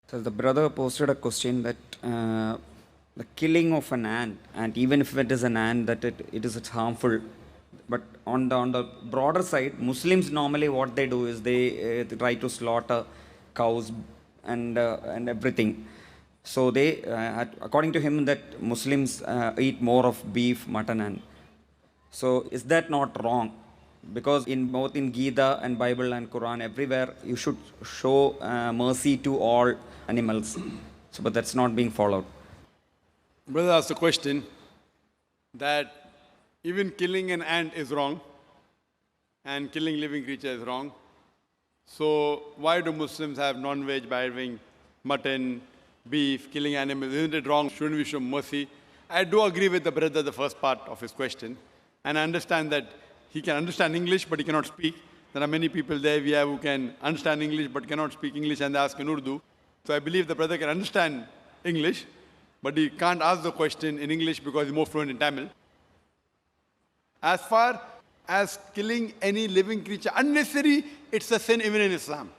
So the brother posted a question that the killing of an ant, and even if it is an ant, that it's harmful. But on the broader side, Muslims normally what they do is they try to slaughter cows and everything. So they, according to him, that Muslims eat more of beef, mutton, and so is that not wrong? Because in both in Gita and Bible and Quran, everywhere you should show mercy to all animals. So, but that's not being followed. Brother asked a question that even killing an ant is wrong and killing living creature is wrong. So why do Muslims have non-veg by having mutton, beef, killing animals? Isn't it wrong? Shouldn't we show mercy? I do agree with the brother, the first part of his question. And I understand that he can understand English, but he cannot speak. There are many people there we have who can understand English, but cannot speak English, and they ask in Urdu. So I believe the brother can understand English, but he can't ask the question in English because he's more fluent in Tamil. As far as killing any living creature unnecessary, it's a sin even in Islam.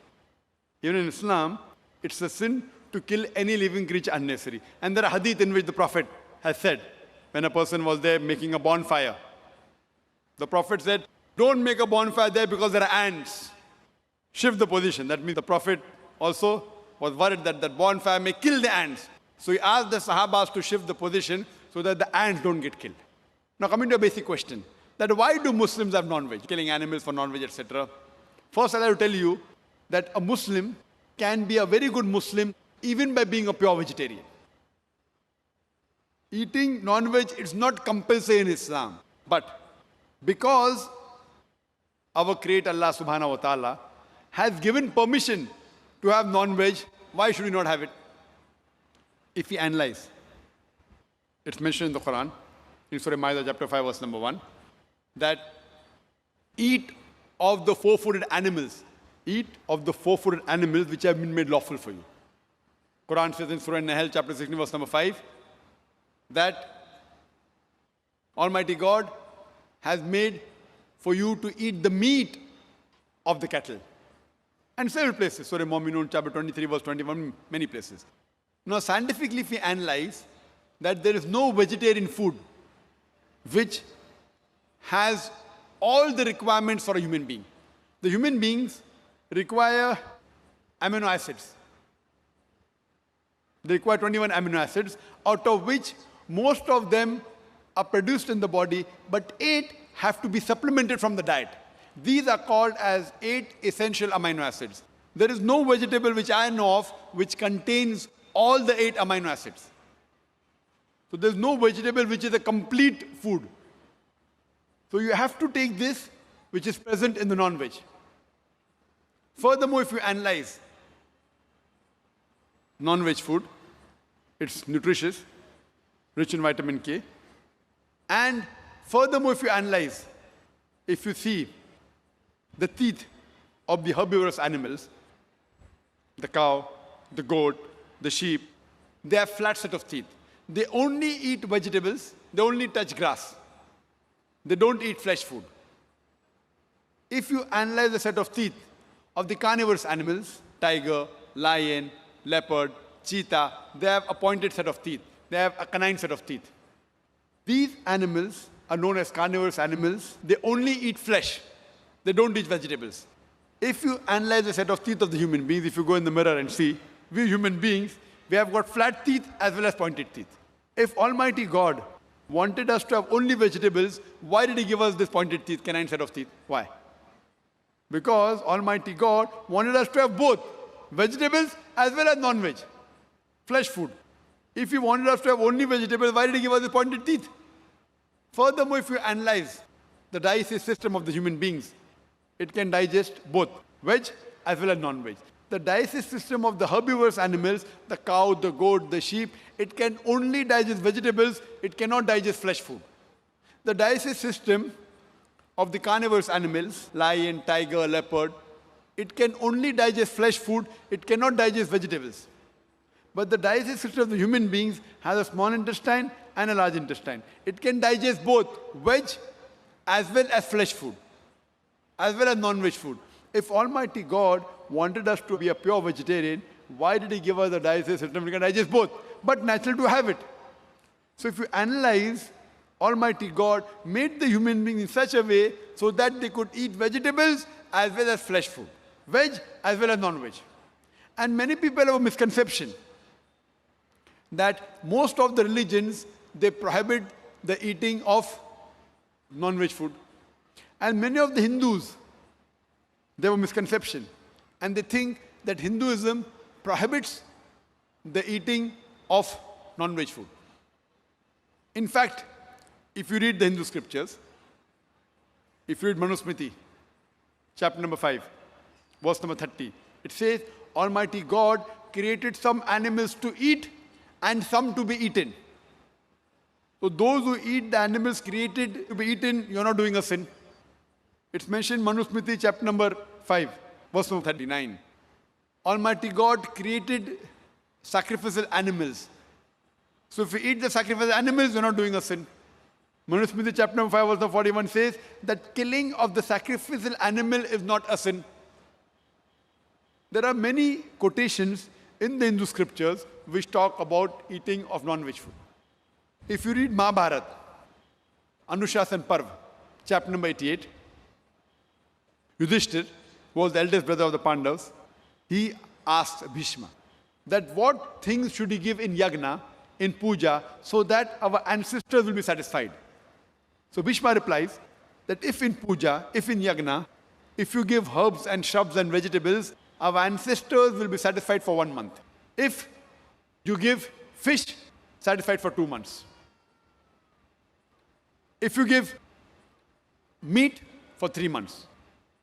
Even in Islam, it's a sin to kill any living creature unnecessary. And there are hadith in which the Prophet has said, when a person was there making a bonfire, the Prophet said, don't make a bonfire there because there are ants. Shift the position. That means the Prophet also was worried that that bonfire may kill the ants. So he asked the Sahabas to shift the position so that the ants don't get killed. Now coming to a basic question, that why do Muslims have non-veg, killing animals for non-veg, etc. First, I'll tell you that a Muslim can be a very good Muslim even by being a pure vegetarian. Eating non-veg is not compulsory in Islam, but because our Creator Allah subhanahu wa ta'ala has given permission to have non-veg, why should we not have it? If we analyze, it's mentioned in the Quran, in Surah Ma'idah chapter 5 verse number 1, that eat of the four-footed animals, eat of the four-footed animals which have been made lawful for you. Quran says in Surah Nahl chapter 16 verse number 5, that Almighty God has made for you to eat the meat of the cattle. And several places, Surah Mu'minun chapter 23 verse 21, many places. Now scientifically if we analyze that there is no vegetarian food which has all the requirements for a human being. The human beings require amino acids. They require 21 amino acids, out of which most of them are produced in the body, but 8 have to be supplemented from the diet. These are called as 8 essential amino acids. There is no vegetable which I know of which contains all the 8 amino acids. So there's no vegetable which is a complete food. So you have to take this which is present in the non-veg. Furthermore, if you analyze non-veg food, it's nutritious, rich in vitamin K. And furthermore, if you analyze, if you see the teeth of the herbivorous animals, the cow, the goat, the sheep, they have flat set of teeth. They only eat vegetables, they only touch grass. They don't eat flesh food. If you analyze the set of teeth of the carnivorous animals, tiger, lion, leopard, cheetah, they have a pointed set of teeth. They have a canine set of teeth. These animals are known as carnivorous animals. They only eat flesh. They don't eat vegetables. If you analyze the set of teeth of the human beings, if you go in the mirror and see, we human beings, we have got flat teeth as well as pointed teeth. If Almighty God wanted us to have only vegetables, why did He give us this pointed teeth, canine set of teeth? Why? Because Almighty God wanted us to have both vegetables as well as non-veg, flesh food. If He wanted us to have only vegetables, why did He give us the pointed teeth? Furthermore, if you analyze the digestive system of the human beings, it can digest both veg as well as non-veg. The digestive system of the herbivorous animals, the cow, the goat, the sheep, it can only digest vegetables, it cannot digest flesh food. The digestive system of the carnivorous animals, lion, tiger, leopard, it can only digest flesh food, it cannot digest vegetables. But the digestive system of the human beings has a small intestine and a large intestine. It can digest both veg as well as flesh food, as well as non-veg food. If Almighty God wanted us to be a pure vegetarian, Why did he give us the digest system? We can digest both, but natural to have it. So if you analyze, Almighty God made the human being in such a way so that they could eat vegetables as well as flesh food, veg as well as non-veg. And many people have a misconception that most of the religions, they prohibit the eating of non-veg food. And many of the Hindus, they have a misconception. And they think that Hinduism prohibits the eating of non-veg food. In fact, if you read the Hindu scriptures, if you read Manusmriti, chapter number 5, verse number 30, it says, Almighty God created some animals to eat and some to be eaten. So those who eat the animals created to be eaten, you're not doing a sin. It's mentioned Manusmriti, chapter number 5, verse number 39. Almighty God created sacrificial animals. So if you eat the sacrificial animals, you're not doing a sin. Manusmriti, chapter number 5, verse number 41 says that killing of the sacrificial animal is not a sin. There are many quotations in the Hindu scriptures which talk about eating of non-veg food. If you read Mahabharata, Anushasan Parv, chapter number 88, Yudhishthir, who was the eldest brother of the Pandavas, he asked Bhishma that what things should he give in yagna, in puja, so that our ancestors will be satisfied. So Bhishma replies that if in puja, if in yagna, if you give herbs and shrubs and vegetables, our ancestors will be satisfied for 1 month. If you give fish, satisfied for 2 months. If you give meat, for 3 months.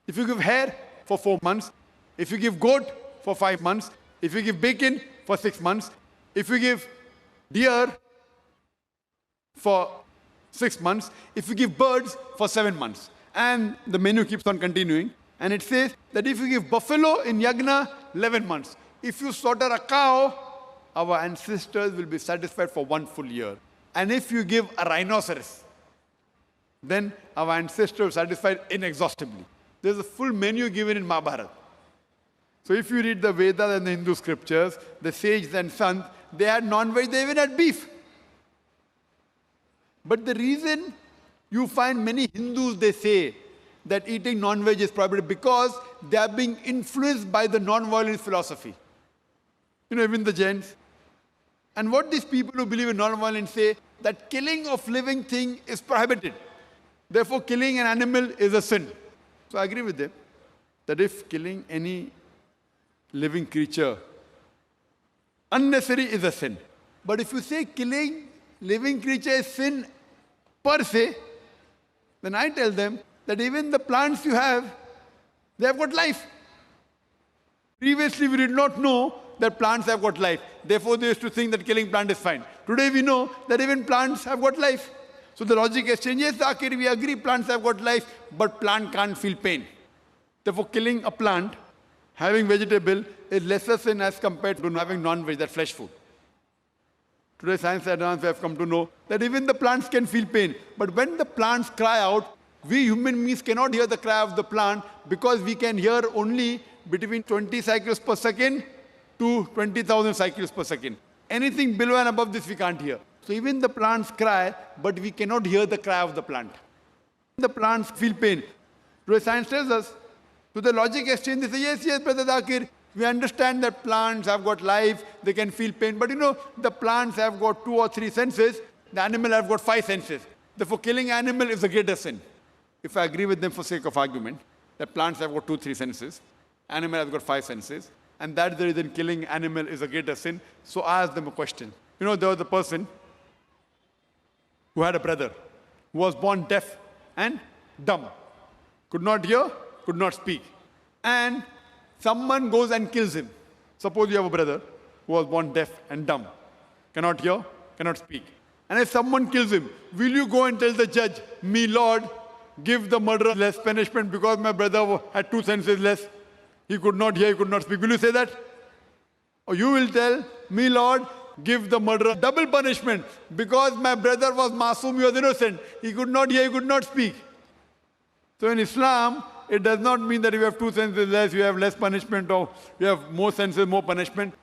If you give hair, for 4 months. If you give goat, for 5 months. If you give bacon, for 6 months. If you give deer, for 6 months. If you give birds, for 7 months. And the menu keeps on continuing. And it says that if you give buffalo in yagna, 11 months. If you slaughter a cow, our ancestors will be satisfied for 1 full year. And if you give a rhinoceros, then our ancestors are satisfied inexhaustibly. There's a full menu given in Mahabharata. So if you read the Vedas and the Hindu scriptures, the sages and sons, they had non-veg, they even had beef. But the reason you find many Hindus, they say that eating non-veg is prohibited because they are being influenced by the non-violence philosophy. You know, even the Jains. And what these people who believe in non-violence say, that killing of living thing is prohibited. Therefore, killing an animal is a sin. So I agree with them that if killing any living creature unnecessary is a sin. But if you say killing living creature is sin per se, then I tell them that even the plants you have, they have got life. Previously, we did not know that plants have got life. Therefore, they used to think that killing plant is fine. Today, we know that even plants have got life. So the logic has changed. Yes, Zakir, we agree plants have got life, but plant can't feel pain. Therefore, killing a plant, having vegetable, is lesser sin as compared to having non-veg, that flesh food. Today, science advance, we have come to know that even the plants can feel pain. But when the plants cry out, we human beings cannot hear the cry of the plant because we can hear only between 20 cycles per second to 20,000 cycles per second. Anything below and above this we can't hear. So even the plants cry, but we cannot hear the cry of the plant. The plants feel pain. Today science tells us, to the logic exchange, they say, yes, Brother Zakir, we understand that plants have got life, they can feel pain. But you know, the plants have got 2 or 3 senses, the animal have got 5 senses. Therefore, killing animal is a greater sin. If I agree with them for sake of argument, that plants have got 2, 3 senses, animal has got 5 senses, and that's the reason killing animal is a greater sin. So I asked them a question. You know, there was a person who had a brother who was born deaf and dumb. Could not hear, could not speak. And someone goes and kills him. Suppose you have a brother who was born deaf and dumb, cannot hear, cannot speak. And if someone kills him, will you go and tell the judge, me Lord, give the murderer less punishment because my brother had 2 senses less? He could not hear, he could not speak. Will you say that? Or you will tell, me Lord, give the murderer double punishment because my brother was masoom, he was innocent. He could not hear, he could not speak. So in Islam, it does not mean that if you have 2 senses less, you have less punishment, or you have more senses, more punishment.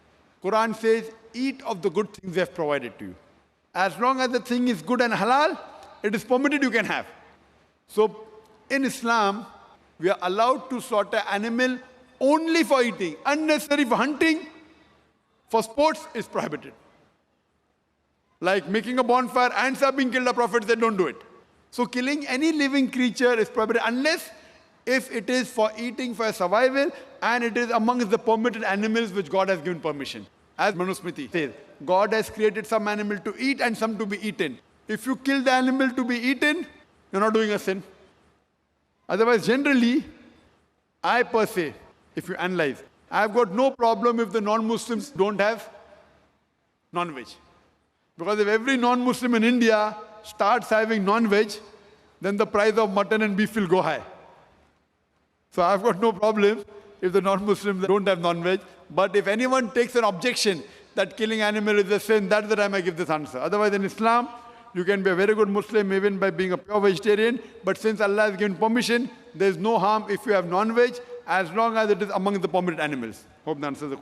Quran says, eat of the good things they have provided to you. As long as the thing is good and halal, it is permitted, you can have. So in Islam, we are allowed to slaughter animal only for eating. Unnecessary for hunting, for sports is prohibited. Like making a bonfire, ants are being killed, the Prophet said don't do it. So killing any living creature is prohibited unless if it is for eating, for survival, and it is amongst the permitted animals which God has given permission. As Manusmriti says, God has created some animal to eat and some to be eaten. If you kill the animal to be eaten, you're not doing a sin. Otherwise, generally, I per se, if you analyze, I've got no problem if the non-Muslims don't have non-veg. Because if every non-Muslim in India starts having non-veg, then the price of mutton and beef will go high. So I've got no problem if the non-Muslims don't have non-veg. But if anyone takes an objection that killing animal is a sin, that's the time I give this answer. Otherwise, in Islam, you can be a very good Muslim even by being a pure vegetarian. But since Allah has given permission, there is no harm if you have non-veg as long as it is among the permitted animals. Hope that answers the question.